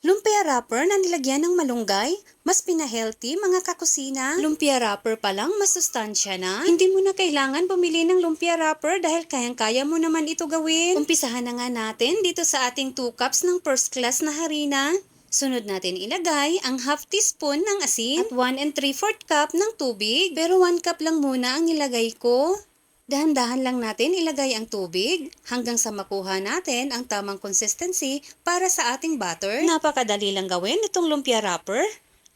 Lumpia wrapper na nilagyan ng malunggay, mas pina-healthy mga kakusina. Lumpia wrapper pa lang, mas sustansya na. Hindi mo na kailangan bumili ng lumpia wrapper dahil kayang-kaya mo naman ito gawin. Umpisahan na nga natin dito sa ating 2 cups ng first class na harina. Sunod natin ilagay ang half teaspoon ng asin at 1 3/4 cup ng tubig. Pero 1 cup lang muna ang nilagay ko. Dahan-dahan lang natin ilagay ang tubig hanggang sa makuha natin ang tamang consistency para sa ating batter. Napakadali lang gawin itong lumpia wrapper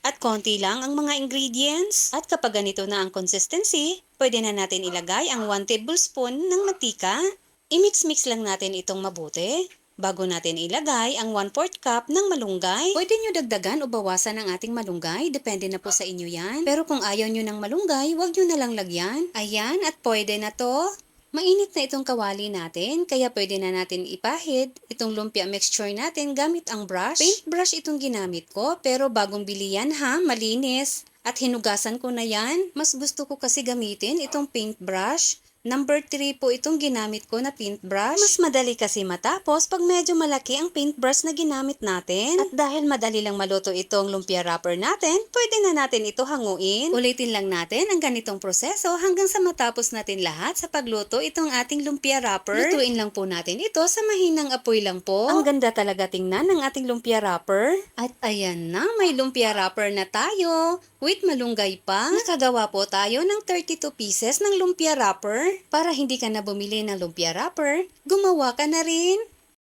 at konti lang ang mga ingredients. At kapag ganito na ang consistency, pwede na natin ilagay ang 1 tablespoon ng mantika. I-mix-mix lang natin itong mabuti bago natin ilagay ang 1/4 cup ng malunggay. Pwede nyo dagdagan o bawasan ang ating malunggay, depende na po sa inyo yan. Pero kung ayaw nyo ng malunggay, huwag nyo na lang lagyan. Ayan, at pwede na to. Mainit na itong kawali natin, kaya pwede na natin ipahid itong lumpia mixture natin gamit ang brush. Paint brush itong ginamit ko, pero bagong bili yan ha, malinis. At hinugasan ko na yan. Mas gusto ko kasi gamitin itong paint brush. Number 3 po itong ginamit ko na paintbrush. Mas madali kasi matapos pag medyo malaki ang paintbrush na ginamit natin. At dahil madali lang maluto itong lumpia wrapper natin, pwede na natin ito hanguin. Ulitin lang natin ang ganitong proseso hanggang sa matapos natin lahat sa pagluto itong ating lumpia wrapper. Lutuin lang po natin ito sa mahinang apoy lang po. Ang ganda talaga tingnan ng ating lumpia wrapper. At ayan na, may lumpia wrapper na tayo. With malunggay pa. Nakagawa po tayo ng 32 pieces ng lumpia wrapper. Para hindi ka na bumili ng lumpia wrapper, gumawa ka na rin.